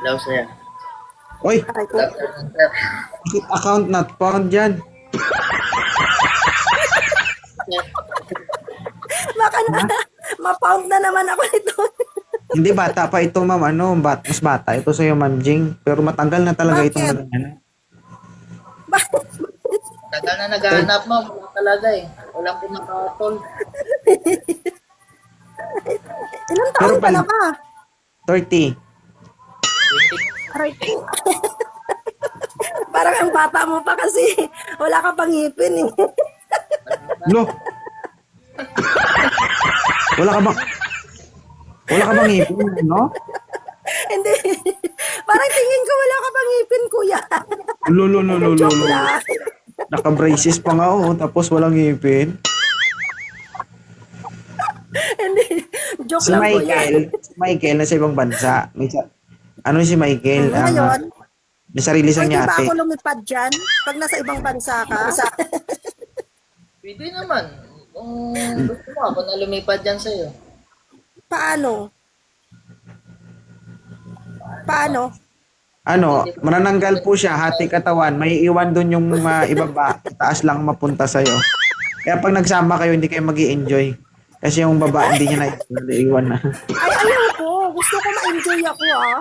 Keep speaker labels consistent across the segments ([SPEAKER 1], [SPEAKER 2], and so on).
[SPEAKER 1] Hello, sir.
[SPEAKER 2] Oy,
[SPEAKER 3] Aray ko.
[SPEAKER 1] Good afternoon, sir.
[SPEAKER 2] account not found dyan.
[SPEAKER 3] Baka na, ma-pound na naman ako nito.
[SPEAKER 2] Hindi, bata pa ito, ma'am. Ano, mas bata ito sa'yo, ma'am Jing. Pero matanggal na talaga itong
[SPEAKER 3] Bakit?
[SPEAKER 2] nagano.
[SPEAKER 3] Bakit?
[SPEAKER 1] Tagal na naghahanap mo. Wala talaga eh. Walang pumakatol.
[SPEAKER 3] Ilang
[SPEAKER 2] Pero
[SPEAKER 3] taon ka na ba?
[SPEAKER 2] 30.
[SPEAKER 3] Aray ko. Parang ang bata mo pa kasi wala ka pang ngipin eh.
[SPEAKER 2] Lo! Wala ka bang ipon, no?
[SPEAKER 3] Hindi. Parang tingin ko wala ka pang ngipin, kuya.
[SPEAKER 2] Lo.
[SPEAKER 3] Joke lang.
[SPEAKER 2] Naka-braces pa nga, oh, tapos walang ipin.
[SPEAKER 3] Hindi. Joke
[SPEAKER 2] Si
[SPEAKER 3] lang, kuya.
[SPEAKER 2] Michael nasa ibang bansa. Ano si Michael?
[SPEAKER 3] Ngayon,
[SPEAKER 2] May sarili siyang
[SPEAKER 3] pwede ba
[SPEAKER 2] yate.
[SPEAKER 3] ako lumipad dyan? Pag nasa ibang bansa ka?
[SPEAKER 1] Pwede naman. Kung gusto mo, ako na lumipad dyan sa'yo.
[SPEAKER 3] Paano? Paano?
[SPEAKER 2] Ano, manananggal po siya, hati katawan. May iwan doon yung ibaba. Taas lang mapunta sa'yo. Kaya pag nagsama kayo, hindi kayo mag-i-enjoy. Kasi yung baba, hindi niya naiiwan na.
[SPEAKER 3] Ay, ayaw ko. Gusto ko ma-enjoy ako, ah.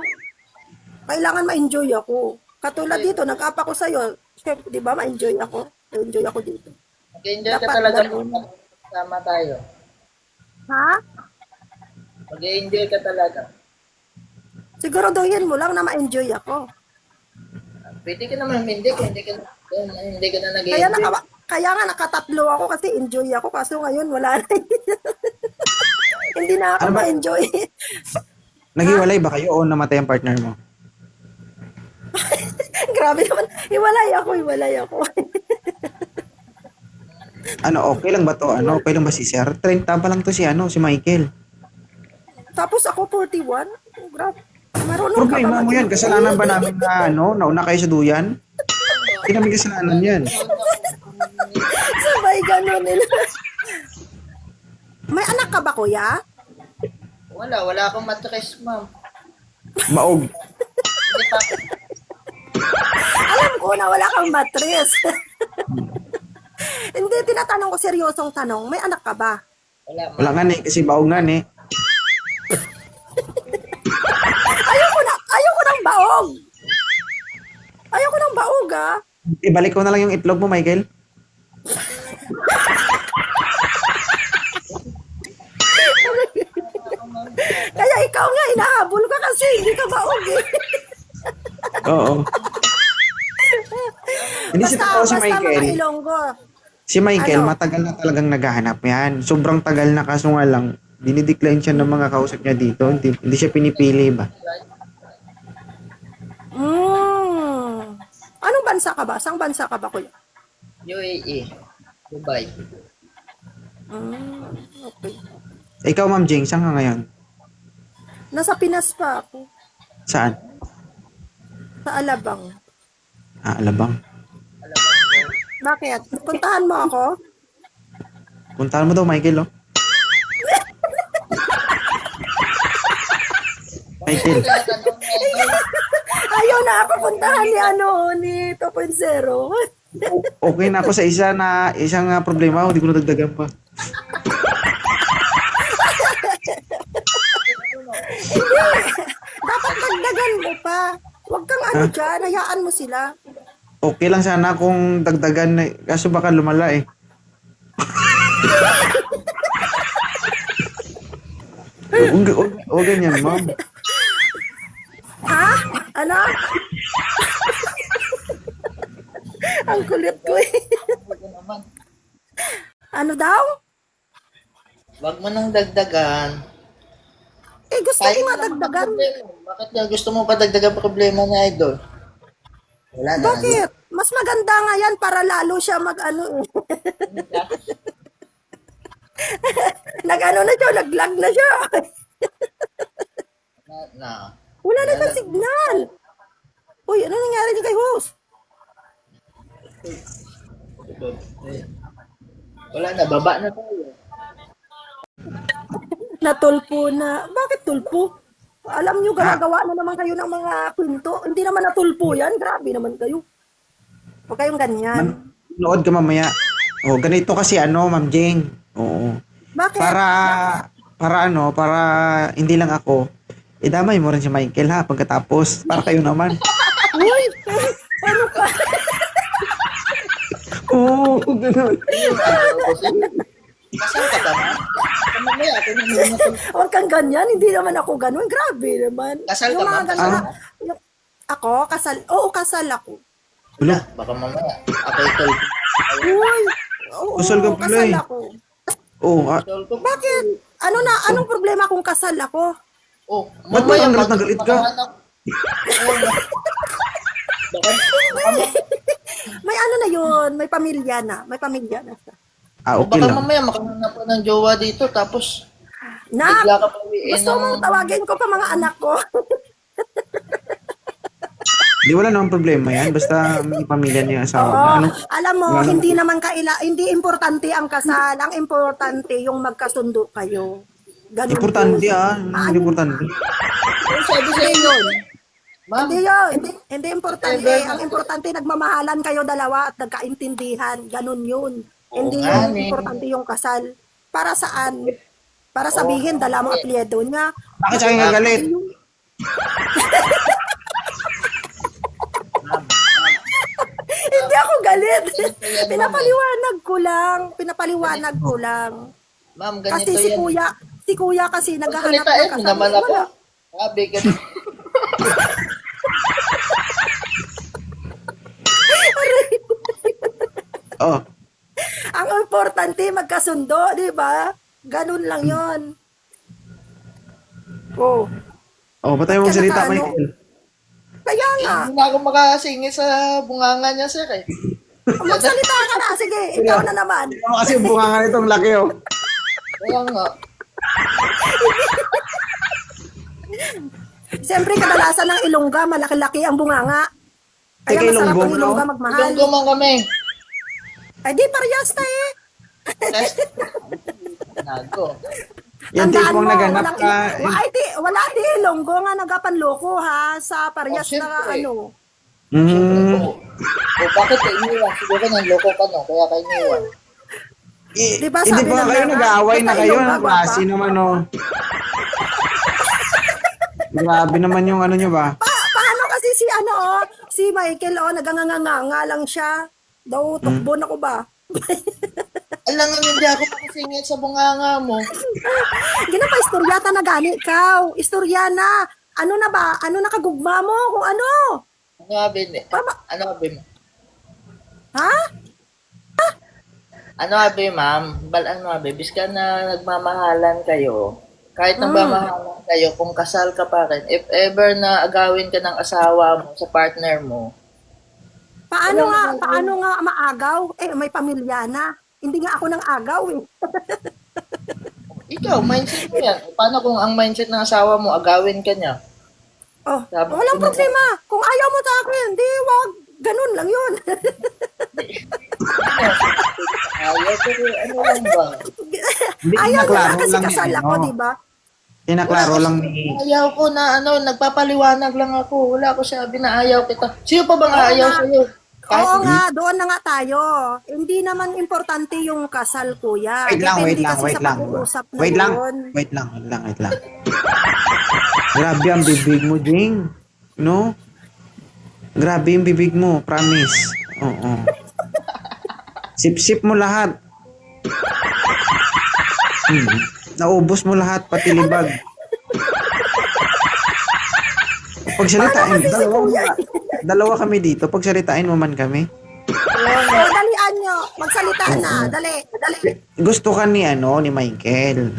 [SPEAKER 3] Kailangan ma-enjoy ako. Katulad dito, nag-apa ko sa'yo. Siyempre, di ba, ma-enjoy ako. Ma-enjoy ako dito.
[SPEAKER 1] Mag-enjoy ka
[SPEAKER 3] Dapat
[SPEAKER 1] talaga
[SPEAKER 3] ganun.
[SPEAKER 1] kung sama tayo.
[SPEAKER 3] Ha?
[SPEAKER 1] Mag-enjoy ka talaga.
[SPEAKER 3] Siguraduhin mo lang na ma-enjoy ako.
[SPEAKER 1] Pwede ka naman hindi ka na
[SPEAKER 3] Kaya,
[SPEAKER 1] nag-enjoy.
[SPEAKER 3] kaya nga nakatatlo ako kasi enjoy ako. Kaso ngayon, wala na. Hindi na ako
[SPEAKER 2] Ano ba?
[SPEAKER 3] ma-enjoy.
[SPEAKER 2] Naghiwalay ba kayo o namatay ang partner mo?
[SPEAKER 3] Grabe naman. Hiwalay ako.
[SPEAKER 2] Ano, okay lang ba to? Ano, okay lang ba si Sir? 30 pa lang to si Michael.
[SPEAKER 3] Tapos ako 41. Oh, grabe. Marunong ka
[SPEAKER 2] Problema
[SPEAKER 3] ba
[SPEAKER 2] mo yan. Kasalanan ba namin na nauna kayo sa duyan? Hindi namin kasalanan yan.
[SPEAKER 3] Sabay ganun nila. May anak ka ba, kuya?
[SPEAKER 1] Wala akong matres, ma'am.
[SPEAKER 2] Maog.
[SPEAKER 1] Hindi pa.
[SPEAKER 3] Alam ko na wala kang matres. Hindi, tinatanong ko seryosong tanong. May anak ka ba?
[SPEAKER 1] Wala, ma'am.
[SPEAKER 2] Wala nga ni, kasi baog nga ni.
[SPEAKER 3] Ayoko ng baog. Ayoko ng baog, ah.
[SPEAKER 2] Ibalik ko na lang yung itlog mo, Michael.
[SPEAKER 3] Kaya ikaw nga, inahabol ka kasi hindi ka baog, eh.
[SPEAKER 2] Oo. Hindi si totoo si
[SPEAKER 3] Basta mga
[SPEAKER 2] Michael.
[SPEAKER 3] Ilonggo.
[SPEAKER 2] Si Michael,
[SPEAKER 3] Ano?
[SPEAKER 2] matagal na talagang naghahanap yan. Sobrang tagal na kaso nga lang, dinidecline siya ng mga kausap niya dito. Hindi siya pinipili ba?
[SPEAKER 3] Anong bansa ka ba? Saan bansa ka ba, kuya?
[SPEAKER 1] UAE. Dubai.
[SPEAKER 3] Okay.
[SPEAKER 2] Ikaw, Ma'am Jing, saan ka ngayon?
[SPEAKER 3] Nasa Pinas pa ako.
[SPEAKER 2] Saan?
[SPEAKER 3] Sa Alabang.
[SPEAKER 2] Alabang.
[SPEAKER 3] Bakit? Puntahan mo ako?
[SPEAKER 2] Puntahan mo daw, Michael, oh. Michael,
[SPEAKER 3] Ayaw na ako puntahan ni 2.0.
[SPEAKER 2] okay na ako sa isang problema, hindi ko nadagdagan pa.
[SPEAKER 3] Dapat dagdagan mo pa. Huwag kang dyan, hayaan mo sila.
[SPEAKER 2] Okay lang sana kung dagdagan na, kaso baka lumala eh. Huwag ganyan, ma'am.
[SPEAKER 3] Ha? Ano? Ang kulit ko eh.
[SPEAKER 1] Wag naman.
[SPEAKER 3] Ano daw?
[SPEAKER 1] Wag mo nang dagdagan.
[SPEAKER 3] Eh, gusto ko nga dagdagan.
[SPEAKER 1] Bakit nga gusto mo pa dagdagan problema ni Idol? Wala na.
[SPEAKER 3] Bakit? Mas maganda nga yan para lalo siya mag-ano eh. Nag-ano na siya, nag-lag na siya.
[SPEAKER 1] Na.
[SPEAKER 3] Wala na siyang signal. Uy, ano nangyari niya kay host?
[SPEAKER 1] Wala na, baba na tayo.
[SPEAKER 3] Natulpo na. Bakit tulpo? Alam nyo, gumagawa na naman kayo ng mga kwento. Hindi naman natulpo yan. Grabe naman kayo. Huwag kayong ganyan.
[SPEAKER 2] Nood ka mamaya. Oh, ganito kasi Ma'am Jing. Oo.
[SPEAKER 3] Bakit?
[SPEAKER 2] Para hindi lang ako. Idamay mo rin si Michael ha pagkatapos. Para kayo naman.
[SPEAKER 3] Uy! Ano ka?
[SPEAKER 2] Oo, ganun.
[SPEAKER 1] Kasal ka ba, ma'am? Mamaya, ako na muna.
[SPEAKER 3] Huwag kang ganyan. Hindi naman ako ganun. Grabe naman.
[SPEAKER 1] Kasal ka
[SPEAKER 3] Yung
[SPEAKER 1] ba?
[SPEAKER 3] mga ganun. Ako? Kasal? Oo, kasal ako.
[SPEAKER 2] Wala.
[SPEAKER 1] Baka mamaya, ako'y tol.
[SPEAKER 3] Uy! Oo,
[SPEAKER 2] Kasal ka pala
[SPEAKER 3] kasal
[SPEAKER 2] eh.
[SPEAKER 3] ako.
[SPEAKER 2] Oo,
[SPEAKER 1] Tol ko.
[SPEAKER 3] Bakit? Anong problema kung kasal ako?
[SPEAKER 1] Oh,
[SPEAKER 2] Ba't ba ang galit na galit ka?
[SPEAKER 3] May ano na yun. May pamilya na. May pamilya na siya.
[SPEAKER 2] okay
[SPEAKER 1] Baka
[SPEAKER 2] lang.
[SPEAKER 1] mamaya makahanap ka ng jowa dito, tapos
[SPEAKER 3] Na,
[SPEAKER 1] bigla ka pawiin
[SPEAKER 3] gusto mong tawagin ko pa mga anak ko.
[SPEAKER 2] Di wala namang problema yan. Basta may pamilya niya asawa.
[SPEAKER 3] Oo.
[SPEAKER 2] Ano?
[SPEAKER 3] Alam mo,
[SPEAKER 2] Wala
[SPEAKER 3] hindi naman hindi importante ang kasal. Ang importante yung magkasundo kayo. Ganun
[SPEAKER 2] Importante
[SPEAKER 3] yun.
[SPEAKER 2] Hindi importante.
[SPEAKER 1] Ano sabi sa
[SPEAKER 3] Hindi
[SPEAKER 1] inyo?
[SPEAKER 3] yun.
[SPEAKER 1] Ma'am,
[SPEAKER 3] Hindi yun. Hindi importante. Ang importante, nagmamahalan kayo dalawa at nagkaintindihan. Ganun yun. Hindi
[SPEAKER 1] nga,
[SPEAKER 3] yung
[SPEAKER 1] eh.
[SPEAKER 3] importante yung kasal. Para saan? Para sabihin, dala mo apelyido niya.
[SPEAKER 2] Bakit sa akin gagalit?
[SPEAKER 3] Hindi ako galit. Pinapaliwanag ko lang.
[SPEAKER 1] ma'am,
[SPEAKER 3] Kasi
[SPEAKER 1] ganito yan.
[SPEAKER 3] si kuya kasi naghahanap
[SPEAKER 1] Pagkalitain
[SPEAKER 3] ng
[SPEAKER 1] mo
[SPEAKER 3] kasal.
[SPEAKER 1] naman ako.
[SPEAKER 3] Wala.
[SPEAKER 1] Sabi, ganito.
[SPEAKER 2] Oh,
[SPEAKER 3] Ang importante, magkasundo, di ba? Ganun lang yon. Oh.
[SPEAKER 2] ba't tayo magsalita,
[SPEAKER 3] Kaya ano?
[SPEAKER 2] Michael?
[SPEAKER 3] Kaya nga.
[SPEAKER 1] Hindi na ako makasingi sa bunganga niya, sir, eh.
[SPEAKER 3] Magsalita ka na. Sige, ikaw na naman.
[SPEAKER 2] Ano kasi bunga nga nitong laki, oh.
[SPEAKER 1] Kaya nga.
[SPEAKER 3] Siyempre, kadalasan ng Ilongga, malaki-laki ang bunganga. Kaya
[SPEAKER 2] Teka,
[SPEAKER 3] masarap
[SPEAKER 2] Ilonggo,
[SPEAKER 3] ang Ilongga
[SPEAKER 2] no?
[SPEAKER 3] magmahal.
[SPEAKER 1] Ilonggo man kami.
[SPEAKER 3] Ay, di parehas na eh.
[SPEAKER 1] Nago.
[SPEAKER 2] Yung
[SPEAKER 3] Tandaan
[SPEAKER 2] tipong
[SPEAKER 3] mo,
[SPEAKER 2] naganap
[SPEAKER 3] walang
[SPEAKER 2] ka.
[SPEAKER 3] wala di Ilonggo nga nagapanloko ha sa parehas
[SPEAKER 1] Oh,
[SPEAKER 3] na
[SPEAKER 1] syempre.
[SPEAKER 3] ano.
[SPEAKER 1] O bakit ka iniwan? Siguro nang loko ka, no? Kaya ka iniwan.
[SPEAKER 3] Di ba,
[SPEAKER 2] Hindi
[SPEAKER 3] sabi
[SPEAKER 2] pa
[SPEAKER 3] ng
[SPEAKER 2] kayo
[SPEAKER 3] mga,
[SPEAKER 2] nag-aaway na
[SPEAKER 3] basta
[SPEAKER 2] kayo.
[SPEAKER 3] Ilongga,
[SPEAKER 2] Ang klase
[SPEAKER 3] gwapa.
[SPEAKER 2] naman, oh. Grabe naman yung ano nyo ba?
[SPEAKER 3] Paano kasi si Michael naganganganga lang siya. Daw tukbo na ko ba?
[SPEAKER 1] Alam nga, hindi ako makasingit sa bunganga mo.
[SPEAKER 3] Gina pa istoryata na gani ikaw. Istoryana. Ano na ba? Ano nakagugma mo? Kung ano?
[SPEAKER 1] Ano sabi ni?
[SPEAKER 3] Tama.
[SPEAKER 1] Ano sabi mo?
[SPEAKER 3] Ha?
[SPEAKER 1] Ano sabi, ma'am? Ano sabi? Biska na nagmamahalan kayo, kahit nagmamahalan kayo, kung kasal ka pa rin, if ever na agawin ka ng asawa mo sa partner mo,
[SPEAKER 3] Paano nga maagaw? Eh, may pamilya na. Hindi nga ako nang agaw eh.
[SPEAKER 1] ikaw, mindset mo yan. Paano kung ang mindset ng asawa mo, agawin ka niya?
[SPEAKER 3] Oh,
[SPEAKER 1] Sabi-
[SPEAKER 3] walang problema. Kung ayaw mo sa akin, di wag. Ganun lang yun.
[SPEAKER 1] Ayaw, pero ano lang ba?
[SPEAKER 2] Hindi,
[SPEAKER 3] Ayaw niya
[SPEAKER 2] kinaklaro
[SPEAKER 3] nga kasi
[SPEAKER 2] lang
[SPEAKER 3] kasal
[SPEAKER 2] yan,
[SPEAKER 3] ako,
[SPEAKER 2] no?
[SPEAKER 3] di ba?
[SPEAKER 2] Kinaklaro lang ni...
[SPEAKER 1] Ayaw ko na, nagpapaliwanag lang ako. Wala ko sabi na ayaw kita. Sino pa bang ayaw
[SPEAKER 3] nga.
[SPEAKER 1] sa'yo?
[SPEAKER 3] Oo nga, doon na nga tayo. Hindi naman importante yung kasal, kuya.
[SPEAKER 2] Wait lang.
[SPEAKER 3] Depende kasi sa pag-uusap na
[SPEAKER 2] Wait lang.
[SPEAKER 3] yun.
[SPEAKER 2] Wait lang. Grabe ang bibig mo, Jing. No? Grabe yung bibig mo, promise. Oo. Sip-sip mo lahat. Naubos mo lahat, pati libag. Pagsalitain, dalawa kami dito. Pagsalitain mo man kami.
[SPEAKER 3] O, dalian nyo. Magsalita na. Dali.
[SPEAKER 2] Gusto ka ni Michael.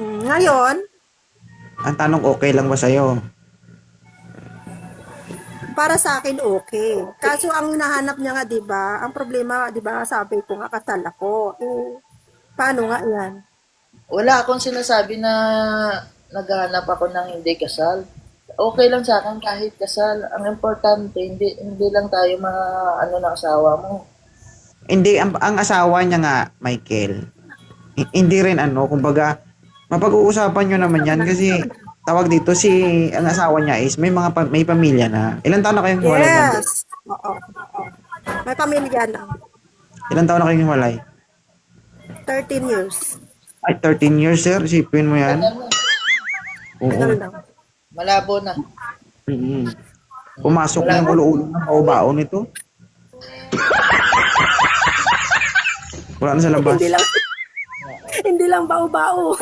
[SPEAKER 3] Ngayon,
[SPEAKER 2] Ang tanong, okay lang ba sa'yo?
[SPEAKER 3] para sa akin okay. Kaso ang hinahanap niya nga, 'di ba? Ang problema, 'di ba, sabi ko nga kasal ako. Eh, paano nga 'yan?
[SPEAKER 1] Wala akong sinasabi na naghahanap ako ng hindi kasal. Okay lang sa akin kahit kasal. Ang importante, hindi lang tayo ng asawa mo.
[SPEAKER 2] Hindi, ang asawa niya nga, Michael, hindi rin kumbaga, mapag-uusapan nyo naman yan kasi tawag dito, ang asawa niya is may may pamilya na. Ilan taon na kayong hiwalay? Ma'am?
[SPEAKER 3] Yes. Oo. May pamilya na.
[SPEAKER 2] Ilan taon na kayong hiwalay?
[SPEAKER 3] 13 years.
[SPEAKER 2] Ay, 13 years, sir. Isipin mo yan.
[SPEAKER 1] Ano,
[SPEAKER 2] Oo.
[SPEAKER 3] Tagal lang.
[SPEAKER 1] malabo na.
[SPEAKER 2] Mm-mm. Pumasok na yung ulo-ulo ng bao nito. Wala na sa labas.
[SPEAKER 3] Hindi lang bao-bao.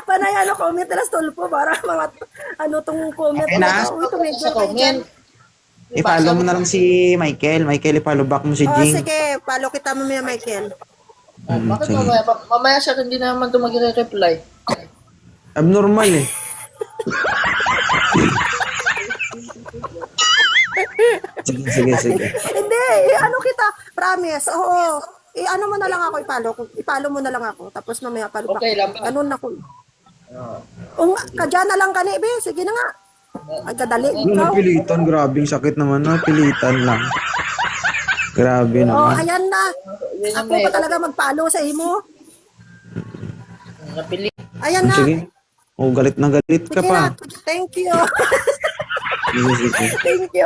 [SPEAKER 3] Panay comment na stolpo para mga tong comment.
[SPEAKER 2] Okay na?
[SPEAKER 3] Uy, tumigil
[SPEAKER 1] Sa
[SPEAKER 3] kayo dyan.
[SPEAKER 1] comment.
[SPEAKER 2] I-follow mo na lang si Michael. Michael, i-follow back mo si
[SPEAKER 3] Oh,
[SPEAKER 2] Jing.
[SPEAKER 3] sige, follow kita mamaya, Michael.
[SPEAKER 1] Bakit
[SPEAKER 2] sige.
[SPEAKER 1] mamaya? Mamaya siya hindi naman ito mag-reply.
[SPEAKER 2] Abnormal eh. Sige.
[SPEAKER 3] Hindi, ano kita, promise. Oo. Ano mo na lang ako, i-follow mo na lang ako. Tapos mamaya follow back.
[SPEAKER 1] Okay lang ba?
[SPEAKER 3] Ganun ako. Kadya na lang kani, be. Sige na nga. Ay, kadali. Ikaw.
[SPEAKER 2] Napilitan, grabe. Sakit naman na. Pilitan lang. Grabe
[SPEAKER 3] Oh,
[SPEAKER 2] naman.
[SPEAKER 3] ayan na.
[SPEAKER 1] Yun ang
[SPEAKER 3] Ako
[SPEAKER 1] may-
[SPEAKER 3] pa talaga mag-follow sa imo.
[SPEAKER 1] Napili.
[SPEAKER 3] Ayan na.
[SPEAKER 2] Sige. Oh, galit na galit ka
[SPEAKER 3] Sige
[SPEAKER 2] pa.
[SPEAKER 3] na. Thank you.
[SPEAKER 2] Sige.
[SPEAKER 3] Thank you.